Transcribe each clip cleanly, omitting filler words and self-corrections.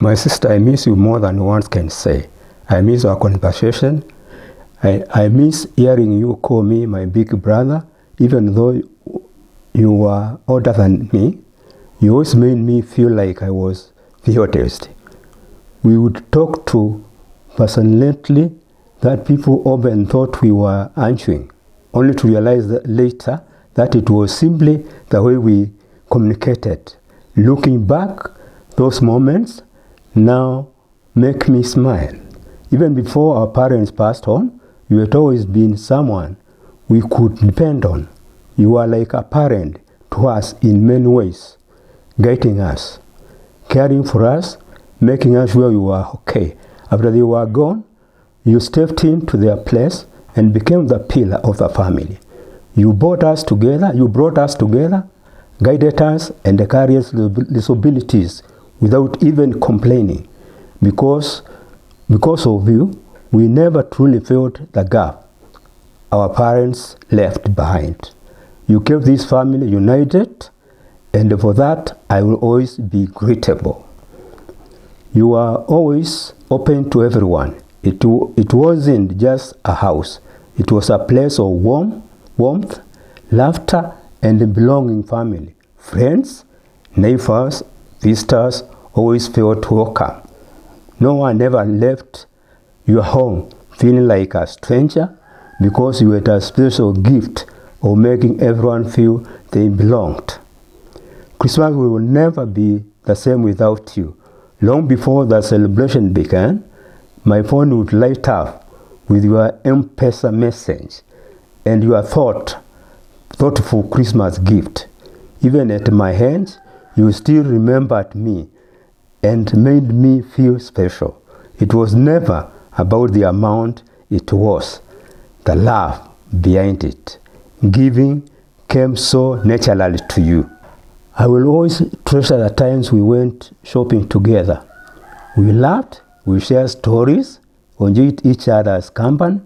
My sister, I miss you more than words can say. I miss our conversation. I miss hearing you call me my big brother, even though you were older than me. You always made me feel like I was the oldest. We would talk to personally that people often thought we were answering, only to realize that later that it was simply the way we communicated. Looking back, those moments now make me smile. Even before our parents passed on, you had always been someone we could depend on. You were like a parent to us in many ways, guiding us, caring for us, making us sure you were okay. After they were gone, you stepped into their place and became the pillar of the family. You brought us together, guided us, and carried responsibilities without even complaining. Because of you, we never truly filled the gap our parents left behind. You kept this family united, and for that I will always be grateful. You are always open to everyone. It wasn't just a house. It was a place of warmth, laughter, and belonging family. Friends, neighbors, visitors always felt welcome. No one ever left your home feeling like a stranger, because you had a special gift of making everyone feel they belonged. Christmas will never be the same without you. Long before the celebration began, my phone would light up with your M-Pesa message and your thoughtful Christmas gift. Even at my hands, you still remembered me and made me feel special. It was never about the amount, it was the love behind it. Giving came so naturally to you. I will always treasure the times we went shopping together. We laughed, we shared stories, enjoyed each other's company.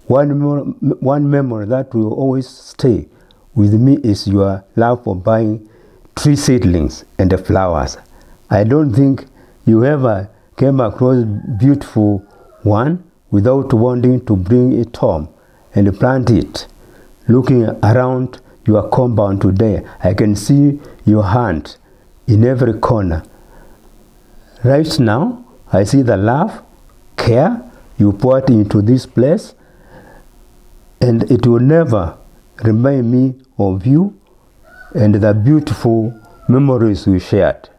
One memory that will always stay with me is your love for buying tree seedlings and the flowers. I don't think you ever came across a beautiful one without wanting to bring it home and plant it. Looking around your compound today, I can see your hand in every corner. Right now, I see the love, care you put into this place, and it will never remind me of you and the beautiful memories we shared.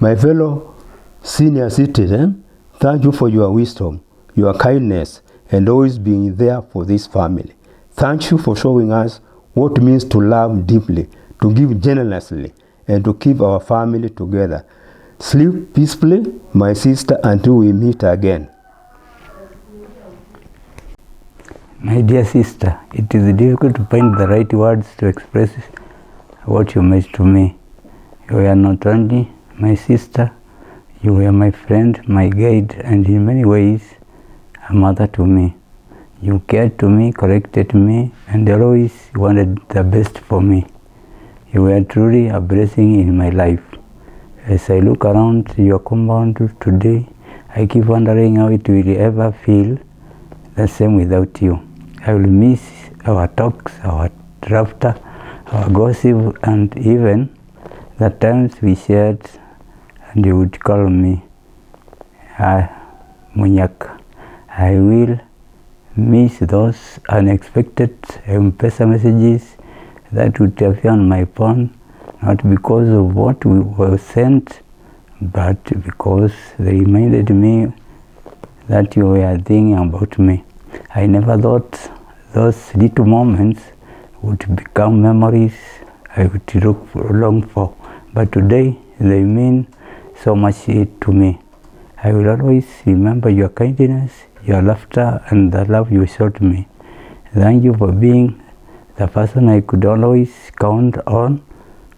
My fellow senior citizen, thank you for your wisdom, your kindness, and always being there for this family. Thank you for showing us what it means to love deeply, to give generously, and to keep our family together. Sleep peacefully, my sister, until we meet again. My dear sister, it is difficult to find the right words to express what you meant to me. You are not only my sister, you were my friend, my guide, and in many ways, a mother to me. You cared to me, corrected me, and always wanted the best for me. You were truly a blessing in my life. As I look around your compound today, I keep wondering how it will ever feel the same without you. I will miss our talks, our laughter, our gossip, and even the times we shared and you would call me Munyak. I will miss those unexpected M-Pesa messages that would appear on my phone, not because of what we were sent, but because they reminded me that you were thinking about me. I never thought those little moments would become memories I would long for, but today they mean so much to me. I will always remember your kindness, your laughter, and the love you showed me. Thank you for being the person I could always count on.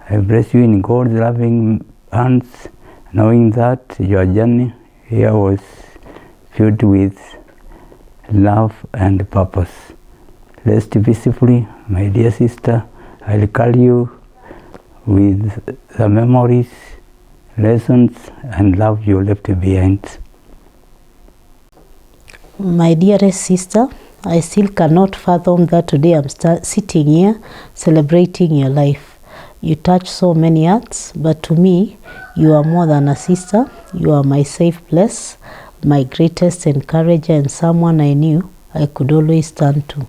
I bless you in God's loving hands, knowing that your journey here was filled with love and purpose. Rest peacefully, my dear sister. I'll call you with the memories lessons and love you left behind. My dearest sister, I still cannot fathom that today I'm sitting here celebrating your life. You touch so many hearts, but to me, you are more than a sister. You are my safe place, my greatest encourager, and someone I knew I could always turn to.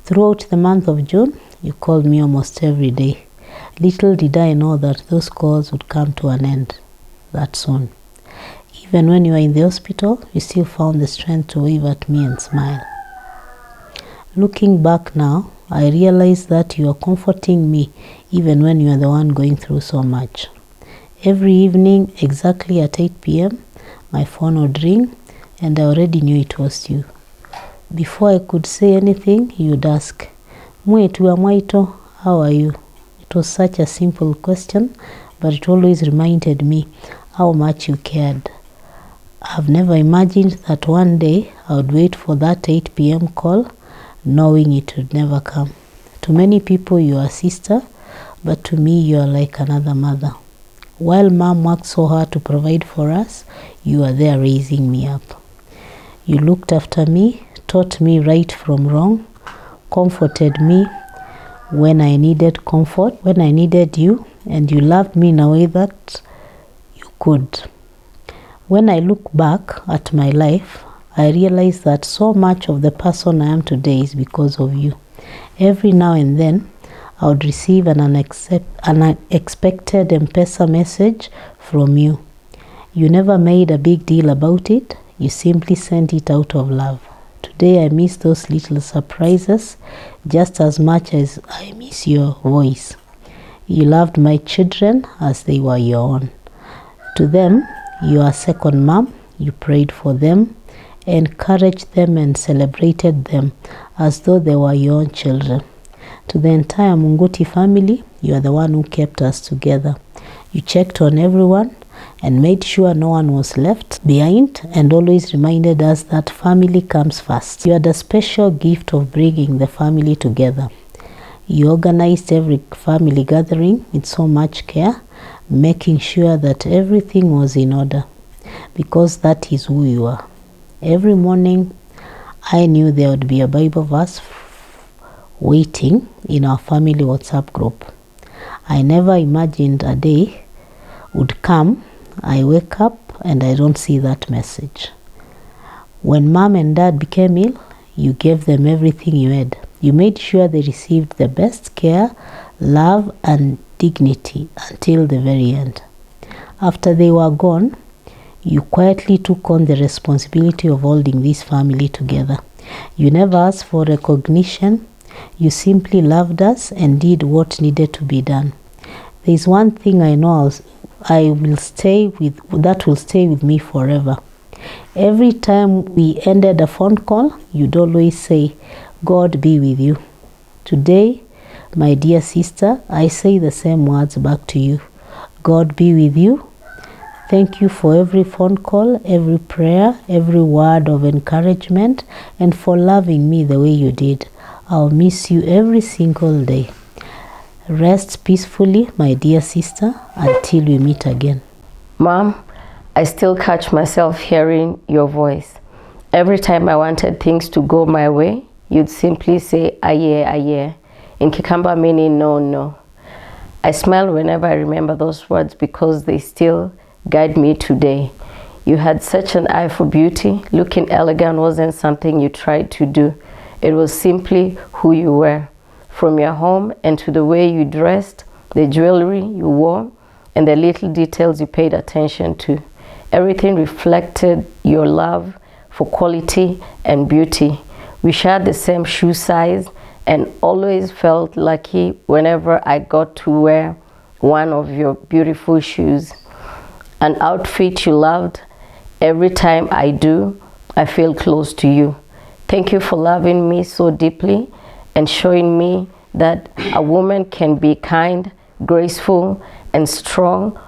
Throughout the month of June, you called me almost every day. Little did I know that those calls would come to an end that soon. Even when you were in the hospital, you still found the strength to wave at me and smile. Looking back now, I realize that you are comforting me even when you are the one going through so much. Every evening, exactly at 8 p.m., my phone would ring, and I already knew it was you. Before I could say anything, you'd ask, "Mwetu wa Mwaito, how are you?" It was such a simple question, but it always reminded me how much you cared. I've never imagined that one day I would wait for that 8 p.m. call, knowing it would never come. To many people, you are a sister, but to me, you are like another mother. While Mom worked so hard to provide for us, you are there raising me up. You looked after me, taught me right from wrong, comforted me when I needed comfort, when I needed you, and you loved me in a way that you could. When I look back at my life, I realize that so much of the person I am today is because of you. Every now and then, I would receive an unexpected M-Pesa message from you. You never made a big deal about it. You simply sent it out of love. Today, I miss those little surprises just as much as I miss your voice. You loved my children as they were your own. To them, you are second mom. You prayed for them, encouraged them, and celebrated them as though they were your own children. To the entire Munguti family, you are the one who kept us together. You checked on everyone and made sure no one was left behind, and always reminded us that family comes first. You had a special gift of bringing the family together. You organized every family gathering with so much care, making sure that everything was in order, because that is who you are. Every morning, I knew there would be a Bible verse waiting in our family WhatsApp group. I never imagined a day would come, I wake up and I don't see that message. When Mom and Dad became ill, you gave them everything you had. You made sure they received the best care, love, and dignity until the very end. After they were gone, you quietly took on the responsibility of holding this family together. You never asked for recognition. You simply loved us and did what needed to be done. There is one thing I know that will stay with me forever. Every time we ended a phone call, you'd always say, "God be with you." Today, my dear sister, I say the same words back to you. God be with you. Thank you for every phone call, every prayer, every word of encouragement, and for loving me the way you did. I'll miss you every single day. Rest peacefully, my dear sister, until we meet again. Mom, I still catch myself hearing your voice. Every time I wanted things to go my way, you'd simply say, "Aye, aye," in Kikamba meaning no, no. I smile whenever I remember those words because they still guide me today. You had such an eye for beauty. Looking elegant wasn't something you tried to do. It was simply who you were. From your home and to the way you dressed, the jewelry you wore, and the little details you paid attention to. Everything reflected your love for quality and beauty. We shared the same shoe size and always felt lucky whenever I got to wear one of your beautiful shoes. An outfit you loved. Every time I do, I feel close to you. Thank you for loving me so deeply and showing me that a woman can be kind, graceful, and strong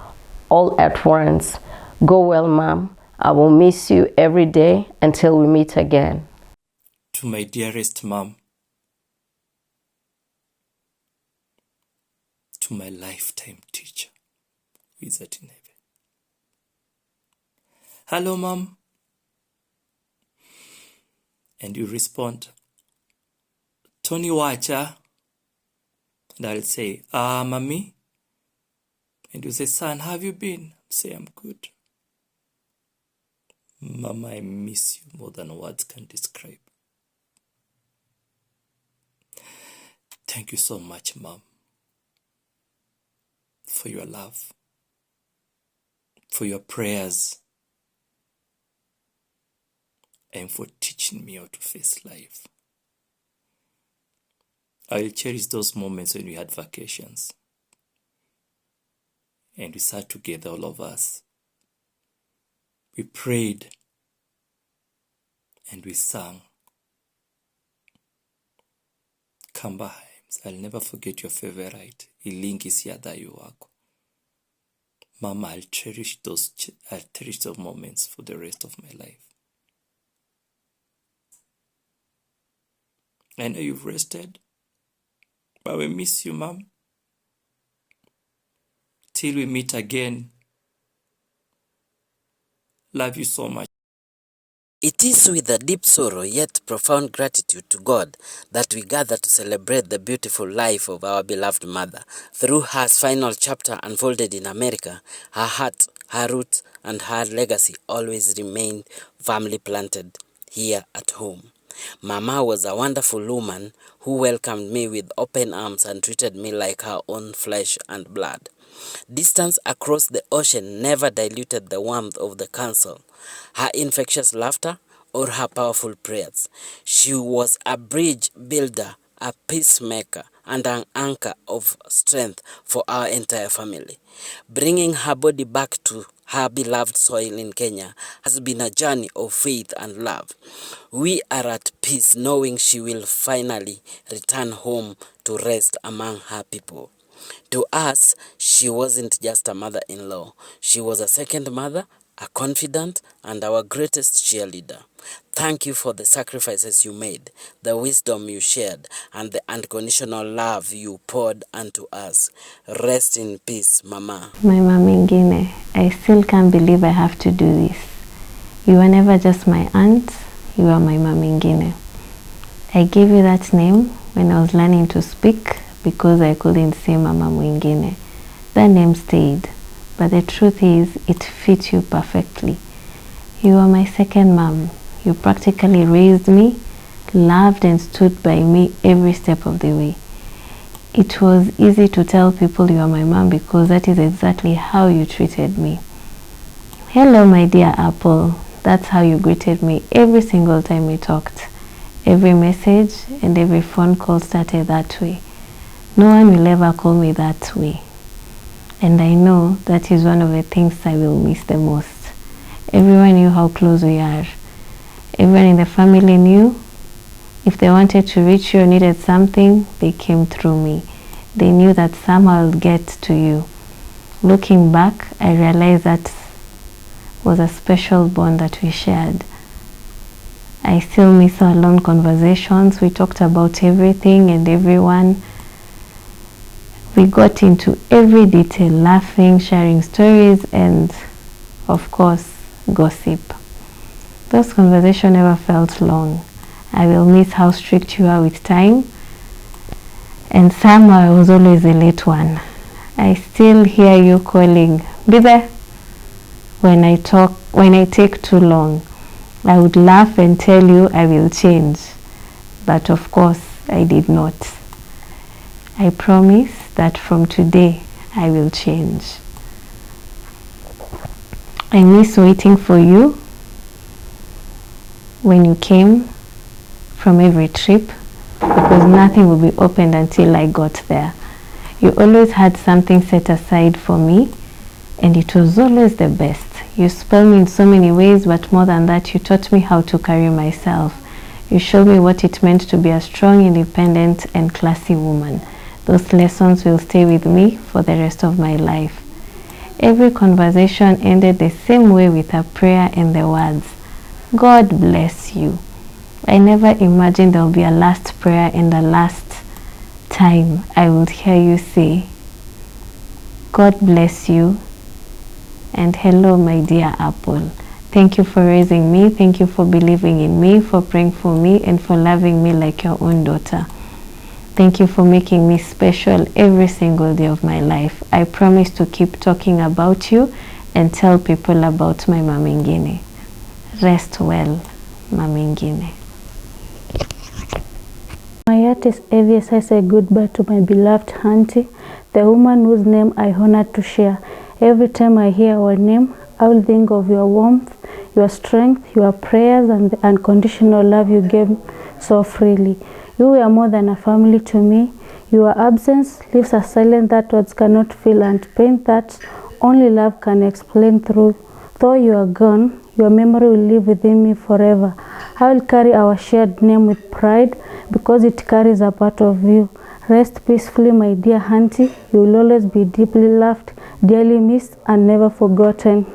all at once. Go well, Mom. I will miss you every day until we meet again. To my dearest Mom, to my lifetime teacher who is at in heaven, hello, Mom. And you respond, Tony Wacha. And I'll say, Mommy. And you say, son, how have you been? Say, I'm good. Mama, I miss you more than words can describe. Thank you so much, Mom, for your love, for your prayers, and for teaching me how to face life. I will cherish those moments when we had vacations and we sat together, all of us. We prayed and we sang Kamba hymns. I'll never forget your favorite, Ilingi Siadayo Wako. Mama, I'll cherish those moments for the rest of my life. I know you've rested, but we miss you, Mom. Till we meet again. Love you so much. It is with a deep sorrow yet profound gratitude to God that we gather to celebrate the beautiful life of our beloved mother. Through her final chapter unfolded in America, her heart, her roots, and her legacy always remained firmly planted here at home. Mama was a wonderful woman who welcomed me with open arms and treated me like her own flesh and blood. Distance across the ocean never diluted the warmth of the council, her infectious laughter, or her powerful prayers. She was a bridge builder, a peacemaker, and an anchor of strength for our entire family. Bringing her body back to her beloved soil in Kenya has been a journey of faith and love. We are at peace knowing she will finally return home to rest among her people. To us, she wasn't just a mother-in-law. She was a second mother, a confidant, and our greatest cheerleader. Thank you for the sacrifices you made, the wisdom you shared, and the unconditional love you poured unto us. Rest in peace, Mama. My mom Ingine, I still can't believe I have to do this. You were never just my aunt, you are my mom Ingine. I gave you that name when I was learning to speak because I couldn't say Mama Mwingine. That name stayed, but the truth is it fits you perfectly. You are my second mom. You practically raised me, loved and stood by me every step of the way. It was easy to tell people you are my mom because that is exactly how you treated me. Hello, my dear Apple. That's how you greeted me every single time we talked. Every message and every phone call started that way. No one will ever call me that way. And I know that is one of the things I will miss the most. Everyone knew how close we are. Everyone in the family knew if they wanted to reach you or needed something, they came through me. They knew that somehow I'll get to you. Looking back, I realized that was a special bond that we shared. I still miss our long conversations. We talked about everything and everyone. We got into every detail, laughing, sharing stories, and of course, gossip. Those conversations never felt long. I will miss how strict you are with time. And somehow I was always the late one. I still hear you calling, be there. When I take too long, I would laugh and tell you I will change. But of course, I did not. I promise that from today, I will change. I miss waiting for you when you came from every trip because nothing will be opened until I got there. You always had something set aside for me and it was always the best. You spoiled me in so many ways, but more than that, you taught me how to carry myself. You showed me what it meant to be a strong, independent, and classy woman. Those lessons will stay with me for the rest of my life. Every conversation ended the same way with a prayer and the words, God bless you. I never imagined there will be a last prayer and a last time I would hear you say, God bless you, and hello, my dear Apple. Thank you for raising me. Thank you for believing in me, for praying for me, and for loving me like your own daughter. Thank you for making me special every single day of my life. I promise to keep talking about you and tell people about my Mama Ngine. Rest well, Mama Ngine. My heart is heavy as I say goodbye to my beloved auntie, the woman whose name I honored to share. Every time I hear our name, I will think of your warmth, your strength, your prayers, and the unconditional love you gave so freely. You were more than a family to me. Your absence leaves a silence that words cannot fill and pain that only love can explain through. Though you are gone, your memory will live within me forever. I will carry our shared name with pride because it carries a part of you. Rest peacefully, my dear auntie. You will always be deeply loved, dearly missed, and never forgotten.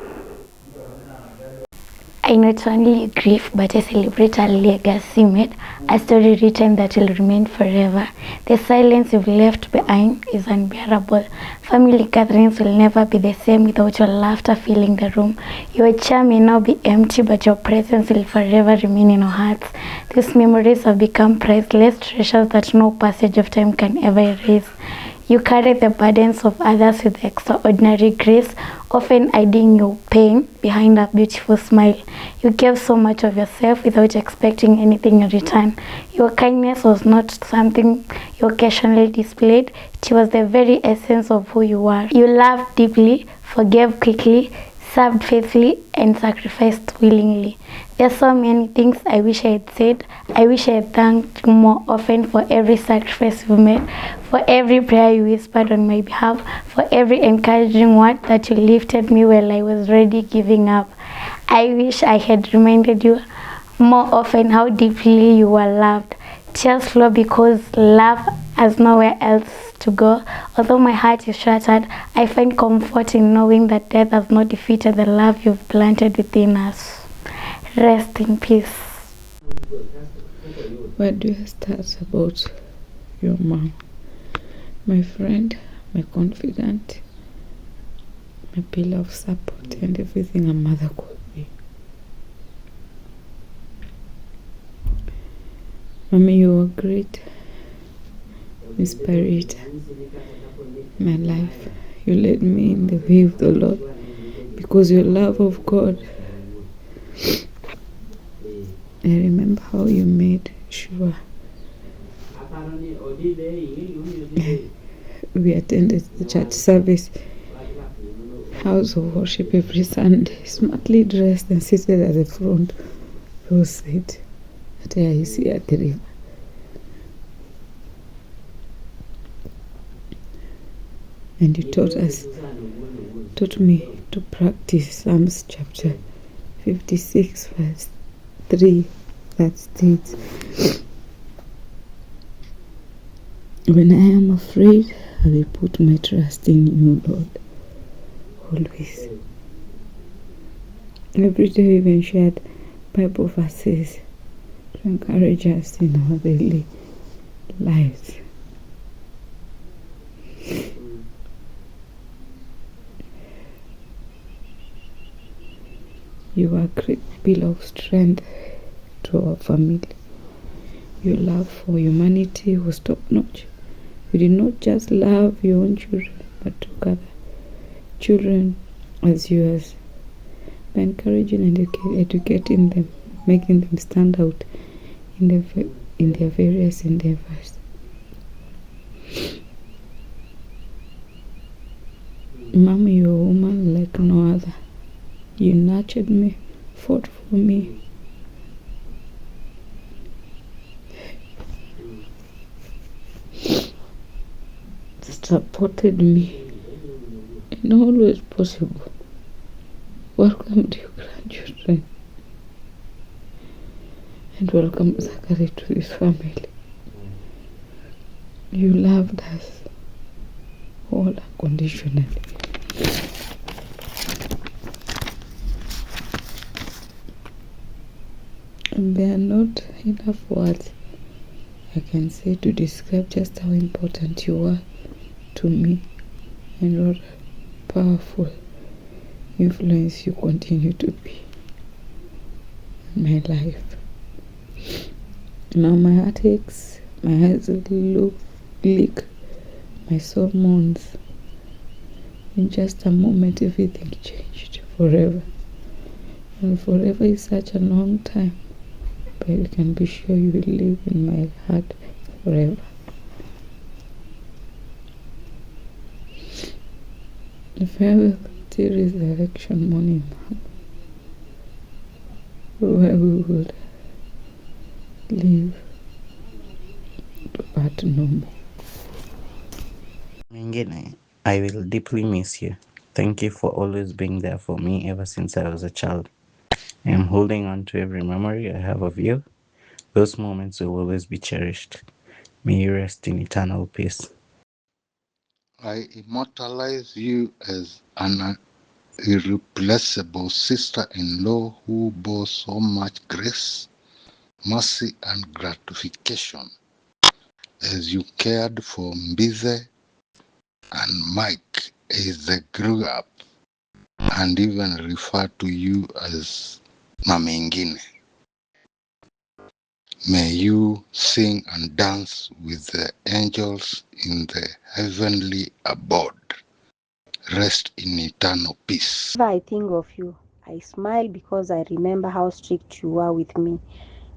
I not only grieve, but I celebrate a legacy made, a story written that will remain forever. The silence you've left behind is unbearable. Family gatherings will never be the same without your laughter filling the room. Your charm may now be empty, but your presence will forever remain in our hearts. These memories have become priceless treasures that no passage of time can ever erase. You carry the burdens of others with extraordinary grace, often hiding your pain behind a beautiful smile. You gave so much of yourself without expecting anything in return. Your kindness was not something you occasionally displayed. It was the very essence of who you are. You loved deeply, forgave quickly, served faithfully, and sacrificed willingly. There are so many things I wish I had said. I wish I had thanked you more often for every sacrifice you made, for every prayer you whispered on my behalf, for every encouraging word that you lifted me while I was already giving up. I wish I had reminded you more often how deeply you were loved. Tears flow because love has nowhere else to go. Although my heart is shattered, I find comfort in knowing that death has not defeated the love you've planted within us. Rest in peace. Where do I start about your mom? My friend, my confidant, my pillar of support, and everything a mother could be. Mommy, you were great, inspirator, my life. You led me in the way of the Lord because your love of God. I remember how you made sure we attended the church service, house of worship every Sunday, smartly dressed and seated at the front row seat at AIC at the river. And you taught me to practice Psalms chapter 56 verse 3 that states, when I am afraid, I will put my trust in you, Lord, always. Every day we even shared Bible verses to encourage us in our daily lives. You are a great pillar of strength to our family. Your love for humanity was top-notch. You did not just love your own children, but took other children as yours by encouraging and educating them, making them stand out in their various endeavors. Mama, you're a woman like no other. You nurtured me, fought for me. Supported me in all ways possible. Welcome to your grandchildren. And welcome Zachary to this family. You loved us all unconditionally. And there are not enough words I can say to describe just how important you are to me and what powerful influence you continue to be. in my life. Now my heart aches, my eyes leak, my soul mourns. In just a moment, everything changed forever. And forever is such a long time, but you can be sure you will live in my heart forever. The farewell till resurrection morning, where we will live to part no more. Mengine, I will deeply miss you. Thank you for always being there for me ever since I was a child. I am holding on to every memory I have of you. Those moments will always be cherished. May you rest in eternal peace. I immortalize you as an irreplaceable sister-in-law who bore so much grace, mercy, and gratification as you cared for Mbize and Mike as they grew up, and even refer to you as Mamengine. May you sing and dance with the angels in the heavenly abode. Rest in eternal peace. Whenever I think of you, I smile because I remember how strict you were with me.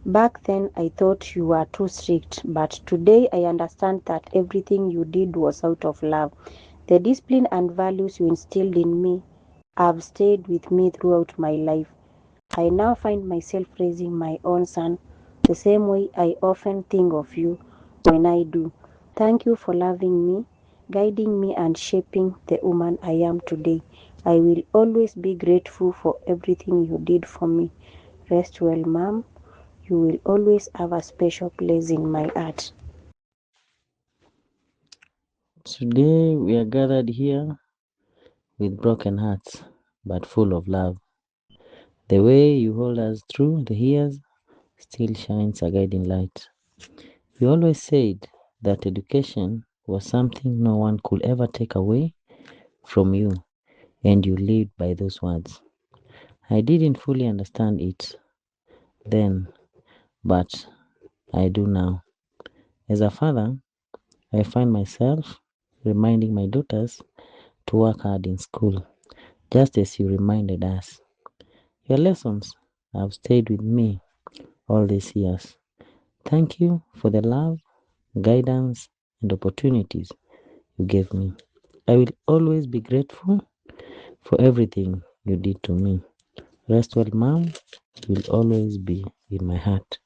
Back then, I thought you were too strict, but today I understand that everything you did was out of love. The discipline and values you instilled in me have stayed with me throughout my life. I now find myself raising my own son the same way I often think of you when I do. Thank you for loving me, guiding me, and shaping the woman I am today. I will always be grateful for everything you did for me. Rest well, Mom. You will always have a special place in my heart. Today we are gathered here with broken hearts, but full of love. The way you hold us through the years still shines a guiding light. You always said that education was something no one could ever take away from you, and you lived by those words. I didn't fully understand it then, but I do now. As a father, I find myself reminding my daughters to work hard in school, just as you reminded us. Your lessons have stayed with me all these years. Thank you for the love, guidance, and opportunities you gave me. I will always be grateful for everything you did to me. Rest well, Mom, will always be in my heart.